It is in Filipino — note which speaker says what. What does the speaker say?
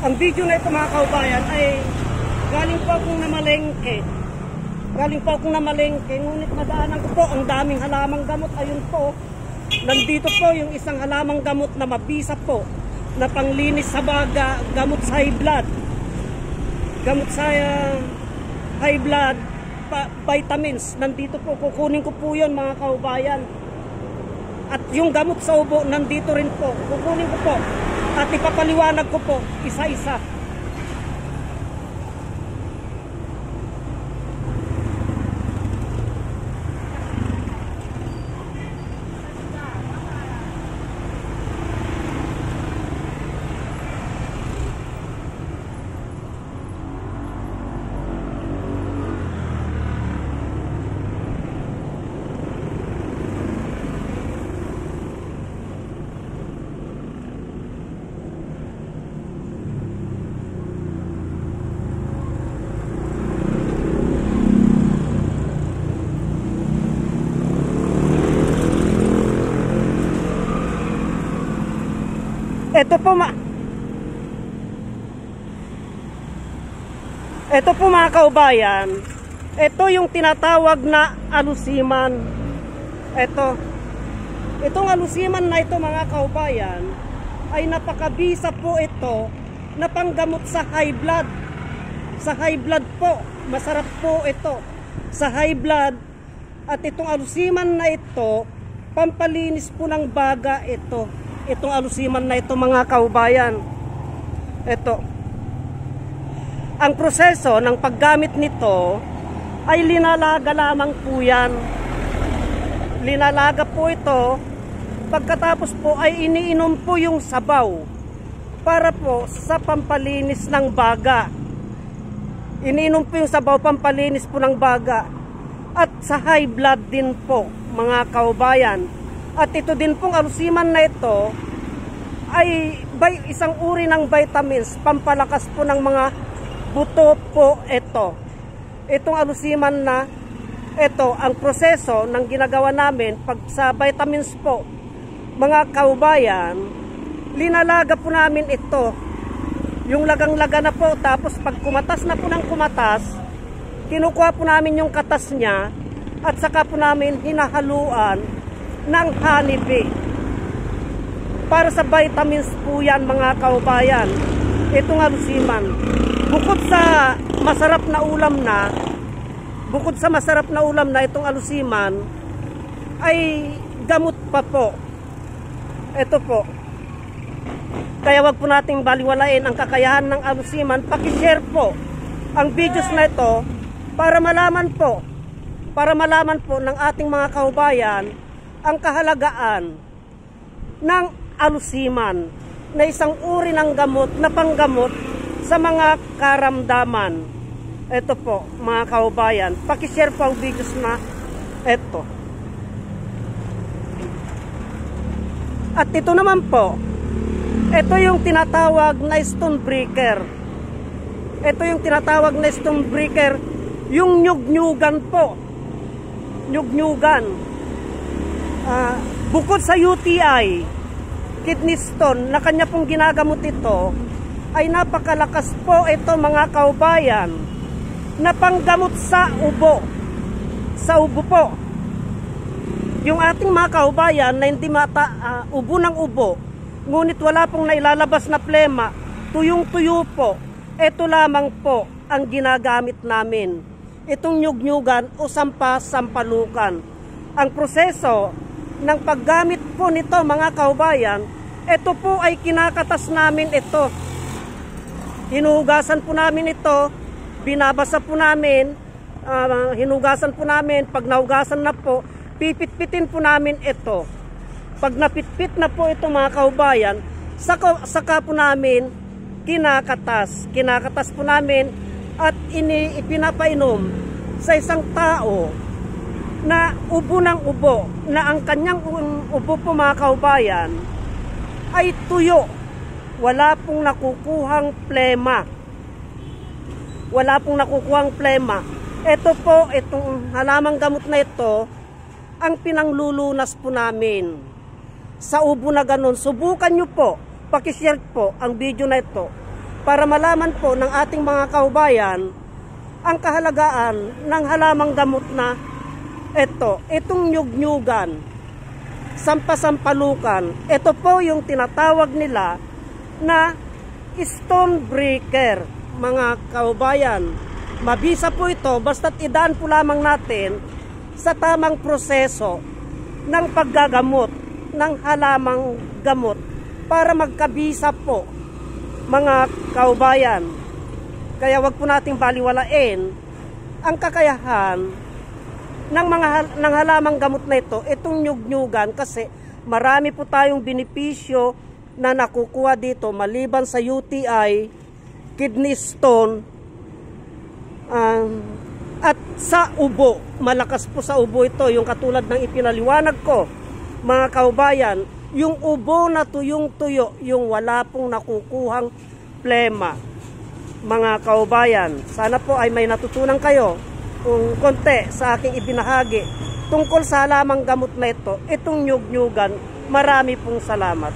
Speaker 1: Ang video na ito mga kaubayan ay galing po akong namalengke. Ngunit madaanan ko po ang daming halamang gamot. Ayun po, nandito po yung isang halamang gamot na mabisa po, na panglinis sa baga, gamot sa high blood. Vitamins. Nandito po, kukunin ko po yun mga kaubayan. At yung gamot sa ubo, nandito rin po. Kukunin ko po. At ipapaliwanag ko po, isa-isa. Ito po mga kaubayan, ito yung tinatawag na alusiman. Itong alusiman na ito mga kaubayan ay napakabisa po ito na panggamot sa high blood. Sa high blood po, masarap po ito sa high blood. At itong alusiman na ito, pampalinis po ng baga ito. Itong alusiman na ito mga kaubayan. Ang proseso ng paggamit nito ay linalaga lamang po yan. Linalaga po ito. Pagkatapos po ay iniinom po yung sabaw para po sa pampalinis ng baga. Iniinom po yung sabaw, pampalinis po ng baga. At sa high blood din po mga kaubayan. At ito din pong alusiman na ito ay isang uri ng vitamins, pampalakas po ng mga buto po ito. Itong alusiman na ito, ang proseso ng ginagawa namin pag sa vitamins po, mga kaubayan, linalaga po namin ito. Yung lagang-laga na po, tapos pag kumatas na po ng kumatas, kinukuha po namin yung katas niya at saka po namin hinahaluan ng honeybee. Para sa vitamins po yan mga kaubayan, itong alusiman. Bukod sa masarap na ulam na itong alusiman ay gamot pa po. Ito po. Kaya wag po nating baliwalain ang kakayahan ng alusiman. Paki-share po ang videos na ito para malaman po ng ating mga kaubayan ang kahalagaan ng alusiman na isang uri ng gamot na panggamot sa mga karamdaman. Ito po mga kaubayan, paki-share po ang videos na ito. At ito naman po, ito yung tinatawag na stone breaker. Yung nyug-nyugan po. Bukod sa UTI, kidney stone na kanya pong ginagamot ito, ay napakalakas po ito mga kaubayan na panggamot sa ubo. Sa ubo po. Yung ating mga kaubayan na hindi ubo ng ubo, ngunit wala pong nailalabas na plema, tuyong-tuyo po, ito lamang po ang ginagamit namin. Itong nyug-nyugan o sampalukan. Ang proseso ng paggamit po nito mga kaubayan, ito po ay kinakatas namin ito. Hinuhugasan po namin ito, binabasa po namin, hinugasan po namin, pag nahugasan na po, pipit-pitin po namin ito. Pag napitpit na po ito mga kaubayan, saka po namin kinakatas po namin at ipinapainom sa isang tao na ubo ng ubo, na ang kanyang ubo po mga kaubayan ay tuyo. Wala pong nakukuhang plema. Ito po, itong halamang gamot na ito, ang pinanglulunas po namin. Sa ubo na ganun, subukan nyo po, pakishare po ang video na ito. para malaman po ng ating mga kaubayan ang kahalagaan ng halamang gamot na itong nyug-nyugan, sampasampalukan. Ito po yung tinatawag nila na stone breaker, mga kaubayan. Mabisa po ito, basta't idaan po lamang natin sa tamang proseso ng paggagamot ng halamang gamot para magkabisa po, mga kaubayan. Kaya wag po nating baliwalain ang kakayahan ng halamang gamot na ito, itong nyug-nyugan, kasi marami po tayong benepisyo na nakukuha dito maliban sa UTI, kidney stone, at sa ubo. Malakas po sa ubo ito, yung katulad ng ipinaliwanag ko, mga kaubayan, yung ubo na tuyong-tuyo, yung wala pong nakukuhang plema. Mga kaubayan, sana po ay may natutunan kayo kung konti sa aking ibinahagi tungkol sa halamang gamot na ito, itong nyug-nyugan. Marami pong salamat.